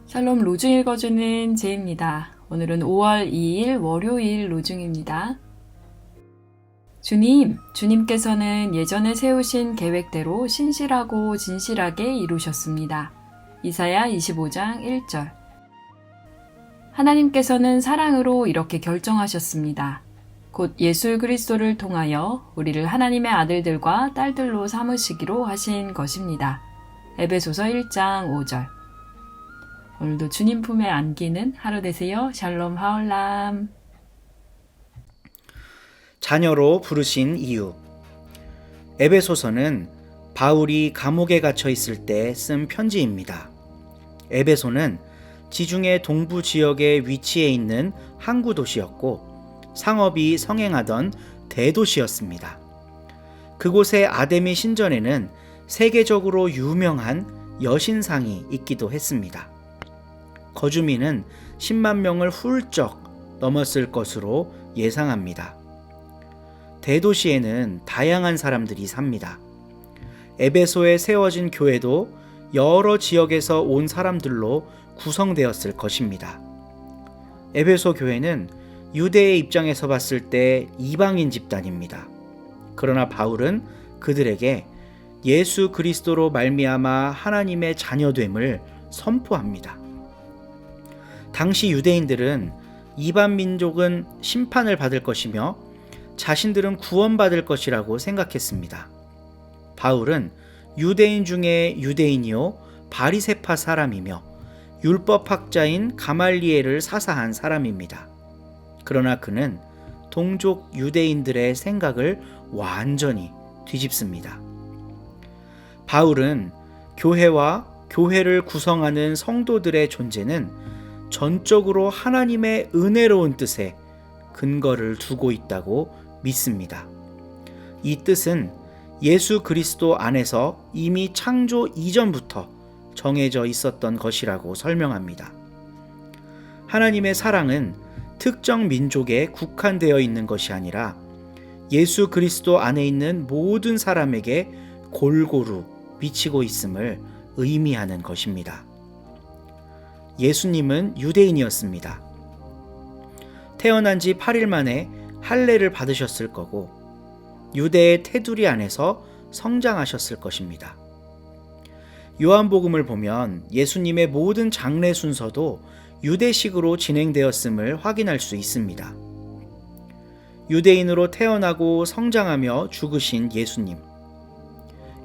샬롬 로중 읽어주는 제입니다. 오늘은 5월 2일 월요일 로중입니다. 주님께서는 예전에 세우신 계획대로 신실하고 진실하게 이루셨습니다. 이사야 25장 1절. 하나님께서는 사랑으로 이렇게 결정하셨습니다. 곧 예수 그리스도를 통하여 우리를 하나님의 아들들과 딸들로 삼으시기로 하신 것입니다. 에베소서 1장 5절. 오늘도 주님 품에 안기는 하루 되세요. 샬롬 하올람. 자녀로 부르신 이유. 에베소서는 바울이 감옥에 갇혀 있을 때 쓴 편지입니다. 에베소는 지중해 동부 지역에 위치해 있는 항구 도시였고 상업이 성행하던 대도시였습니다. 그곳의 아데미 신전에는 세계적으로 유명한 여신상이 있기도 했습니다. 거주민은 10만 명을 훌쩍 넘었을 것으로 예상합니다. 대도시에는 다양한 사람들이 삽니다. 에베소에 세워진 교회도 여러 지역에서 온 사람들로 구성되었을 것입니다. 에베소 교회는 유대의 입장에서 봤을 때 이방인 집단입니다. 그러나 바울은 그들에게 예수 그리스도로 말미암아 하나님의 자녀됨을 선포합니다. 당시 유대인들은 이방 민족은 심판을 받을 것이며 자신들은 구원받을 것이라고 생각했습니다. 바울은 유대인 중에 유대인이요 바리새파 사람이며 율법학자인 가말리엘을 사사한 사람입니다. 그러나 그는 동족 유대인들의 생각을 완전히 뒤집습니다. 바울은 교회와 교회를 구성하는 성도들의 존재는 전적으로 하나님의 은혜로운 뜻에 근거를 두고 있다고 믿습니다. 이 뜻은 예수 그리스도 안에서 이미 창조 이전부터 정해져 있었던 것이라고 설명합니다. 하나님의 사랑은 특정 민족에 국한되어 있는 것이 아니라 예수 그리스도 안에 있는 모든 사람에게 골고루 미치고 있음을 의미하는 것입니다. 예수님은 유대인이었습니다. 태어난 지 8일 만에 할례를 받으셨을 거고 유대의 테두리 안에서 성장하셨을 것입니다. 요한복음을 보면 예수님의 모든 장례 순서도 유대식으로 진행되었음을 확인할 수 있습니다. 유대인으로 태어나고 성장하며 죽으신 예수님.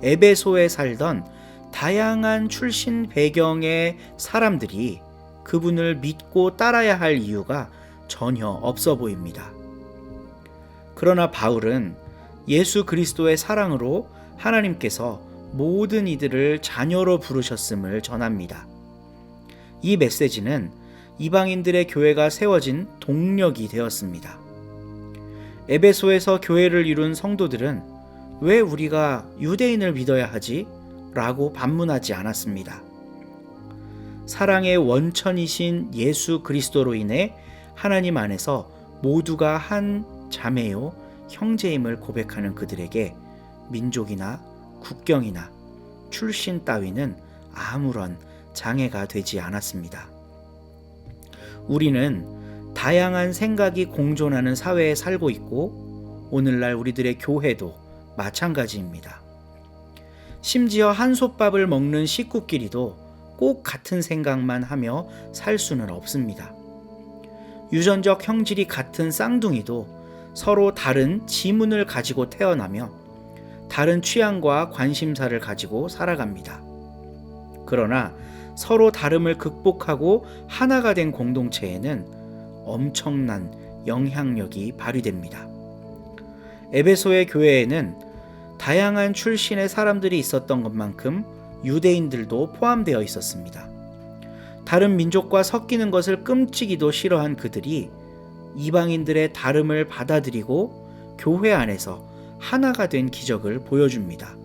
에베소에 살던 다양한 출신 배경의 사람들이 그분을 믿고 따라야 할 이유가 전혀 없어 보입니다. 그러나 바울은 예수 그리스도의 사랑으로 하나님께서 모든 이들을 자녀로 부르셨음을 전합니다. 이 메시지는 이방인들의 교회가 세워진 동력이 되었습니다. 에베소에서 교회를 이룬 성도들은 왜 우리가 유대인을 믿어야 하지? 라고 반문하지 않았습니다. 사랑의 원천이신 예수 그리스도로 인해 하나님 안에서 모두가 한 자매요 형제임을 고백하는 그들에게 민족이나 국경이나 출신 따위는 아무런 장애가 되지 않았습니다. 우리는 다양한 생각이 공존하는 사회에 살고 있고 오늘날 우리들의 교회도 마찬가지입니다. 심지어 한솥밥을 먹는 식구끼리도 꼭 같은 생각만 하며 살 수는 없습니다. 유전적 형질이 같은 쌍둥이도 서로 다른 지문을 가지고 태어나며 다른 취향과 관심사를 가지고 살아갑니다. 그러나 서로 다름을 극복하고 하나가 된 공동체에는 엄청난 영향력이 발휘됩니다. 에베소의 교회에는 다양한 출신의 사람들이 있었던 것만큼 유대인들도 포함되어 있었습니다. 다른 민족과 섞이는 것을 끔찍이도 싫어한 그들이 이방인들의 다름을 받아들이고 교회 안에서 하나가 된 기적을 보여줍니다.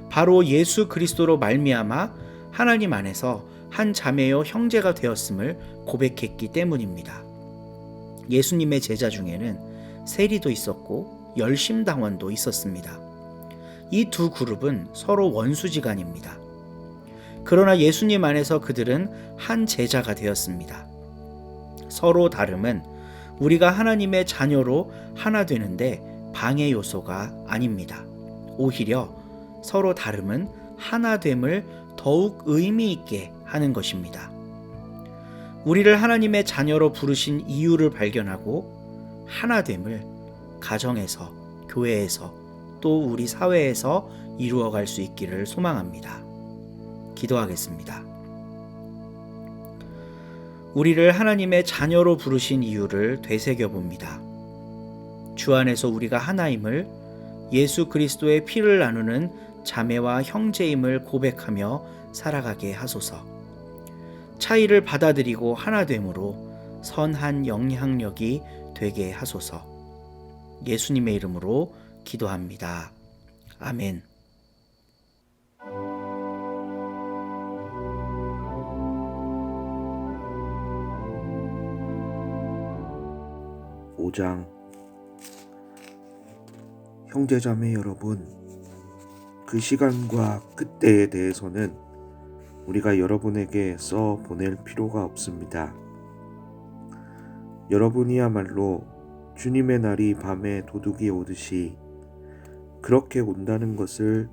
바로 예수 그리스도로 말미암아 하나님 안에서 한 자매요 형제가 되었음을 고백했기 때문입니다. 예수님의 제자 중에는 세리도 있었고 열심당원도 있었습니다. 이 두 그룹은 서로 원수지간입니다. 그러나 예수님 안에서 그들은 한 제자가 되었습니다. 서로 다름은 우리가 하나님의 자녀로 하나 되는데 방해 요소가 아닙니다. 오히려 서로 다름은 하나됨을 더욱 의미 있게 하는 것입니다. 우리를 하나님의 자녀로 부르신 이유를 발견하고 하나됨을 가정에서, 교회에서, 또 우리 사회에서 이루어갈 수 있기를 소망합니다. 기도하겠습니다. 우리를 하나님의 자녀로 부르신 이유를 되새겨봅니다. 주 안에서 우리가 하나임을, 예수 그리스도의 피를 나누는 자매와 형제임을 고백하며 살아가게 하소서. 차이를 받아들이고 하나됨으로 선한 영향력이 되게 하소서. 예수님의 이름으로 기도합니다. 아멘. 5장. 형제자매 여러분, 그 시간과 그때에 대해서는 우리가 여러분에게 써 보낼 필요가 없습니다. 여러분이야말로 주님의 날이 밤에 도둑이 오듯이 그렇게 온다는 것을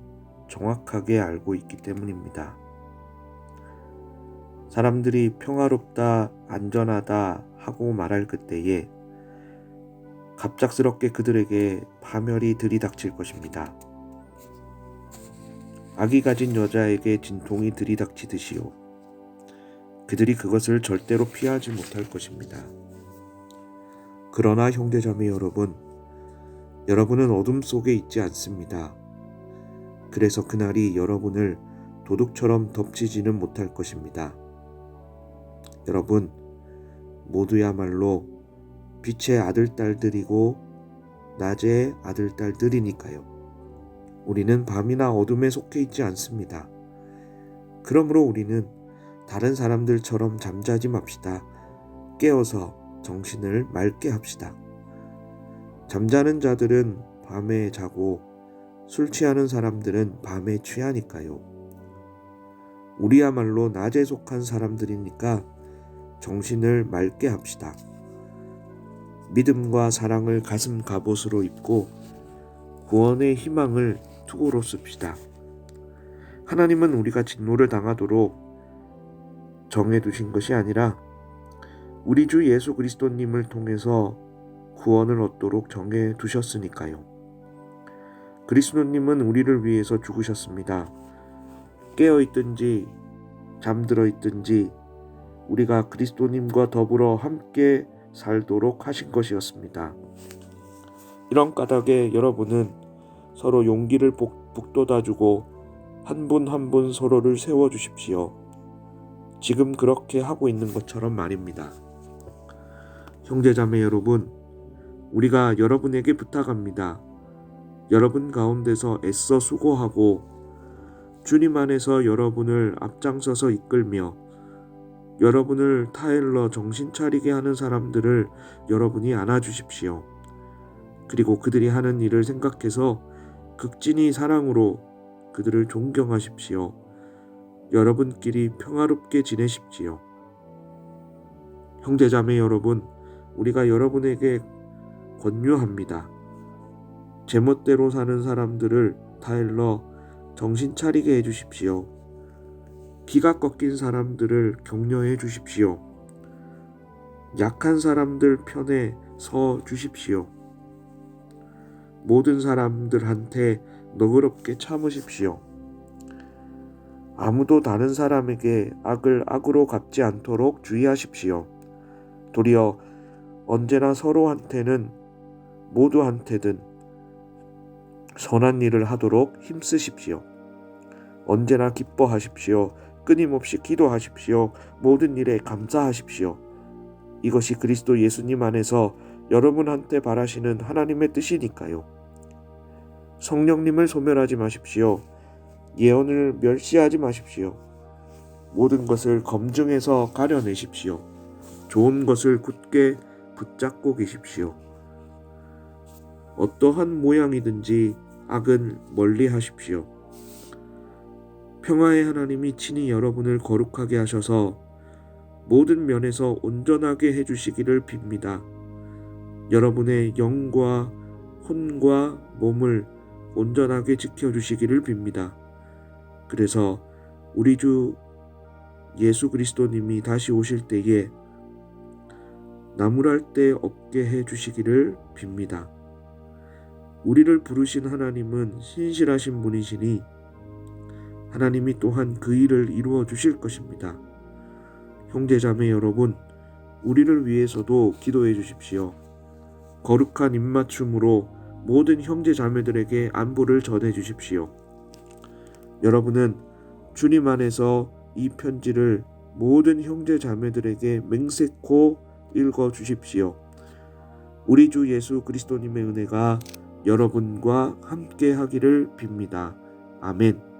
정확하게 알고 있기 때문입니다. 사람들이 평화롭다, 안전하다 하고 말할 그때에 갑작스럽게 그들에게 파멸이 들이닥칠 것입니다. 악이 가진 여자에게 진통이 들이닥치듯이요. 그들이 그것을 절대로 피하지 못할 것입니다. 그러나 형제자매 여러분, 여러분은 어둠 속에 있지 않습니다. 그래서 그날이 여러분을 도둑처럼 덮치지는 못할 것입니다. 여러분 모두야말로 빛의 아들딸들이고 낮의 아들딸들이니까요. 우리는 밤이나 어둠에 속해 있지 않습니다. 그러므로 우리는 다른 사람들처럼 잠자지 맙시다. 깨어서 정신을 맑게 합시다. 잠자는 자들은 밤에 자고 술 취하는 사람들은 밤에 취하니까요. 우리야말로 낮에 속한 사람들이니까 정신을 맑게 합시다. 믿음과 사랑을 가슴 갑옷으로 입고 구원의 희망을 투구로 씁시다. 하나님은 우리가 진노를 당하도록 정해두신 것이 아니라 우리 주 예수 그리스도님을 통해서 구원을 얻도록 정해두셨으니까요. 그리스도님은 우리를 위해서 죽으셨습니다. 깨어있든지 잠들어 있든지 우리가 그리스도님과 더불어 함께 살도록 하신 것이었습니다. 이런 까닭에 여러분은 서로 용기를 북돋아주고 한 분 한 분 서로를 세워주십시오. 지금 그렇게 하고 있는 것처럼 말입니다. 형제자매 여러분, 우리가 여러분에게 부탁합니다. 여러분 가운데서 애써 수고하고 주님 안에서 여러분을 앞장서서 이끌며 여러분을 타일러 정신 차리게 하는 사람들을 여러분이 안아주십시오. 그리고 그들이 하는 일을 생각해서 극진히 사랑으로 그들을 존경하십시오. 여러분끼리 평화롭게 지내십시오. 형제자매 여러분, 우리가 여러분에게 권유합니다. 제멋대로 사는 사람들을 타일러 정신 차리게 해주십시오. 기가 꺾인 사람들을 격려해 주십시오. 약한 사람들 편에 서 주십시오. 모든 사람들한테 너그럽게 참으십시오. 아무도 다른 사람에게 악을 악으로 갚지 않도록 주의하십시오. 도리어 언제나 서로한테는 모두한테든 선한 일을 하도록 힘쓰십시오. 언제나 기뻐하십시오. 끊임없이 기도하십시오. 모든 일에 감사하십시오. 이것이 그리스도 예수님 안에서 여러분한테 바라시는 하나님의 뜻이니까요. 성령님을 소멸하지 마십시오. 예언을 멸시하지 마십시오. 모든 것을 검증해서 가려내십시오. 좋은 것을 굳게 붙잡고 계십시오. 어떠한 모양이든지 악은 멀리 하십시오. 평화의 하나님이 친히 여러분을 거룩하게 하셔서 모든 면에서 온전하게 해주시기를 빕니다. 여러분의 영과 혼과 몸을 온전하게 지켜주시기를 빕니다. 그래서 우리 주 예수 그리스도님이 다시 오실 때에 나무랄 데 없게 해주시기를 빕니다. 우리를 부르신 하나님은 신실하신 분이시니 하나님이 또한 그 일을 이루어 주실 것입니다. 형제자매 여러분, 우리를 위해서도 기도해 주십시오. 거룩한 입맞춤으로 모든 형제자매들에게 안부를 전해 주십시오. 여러분은 주님 안에서 이 편지를 모든 형제자매들에게 맹세코 읽어 주십시오. 우리 주 예수 그리스도님의 은혜가 여러분과 함께 하기를 빕니다. 아멘.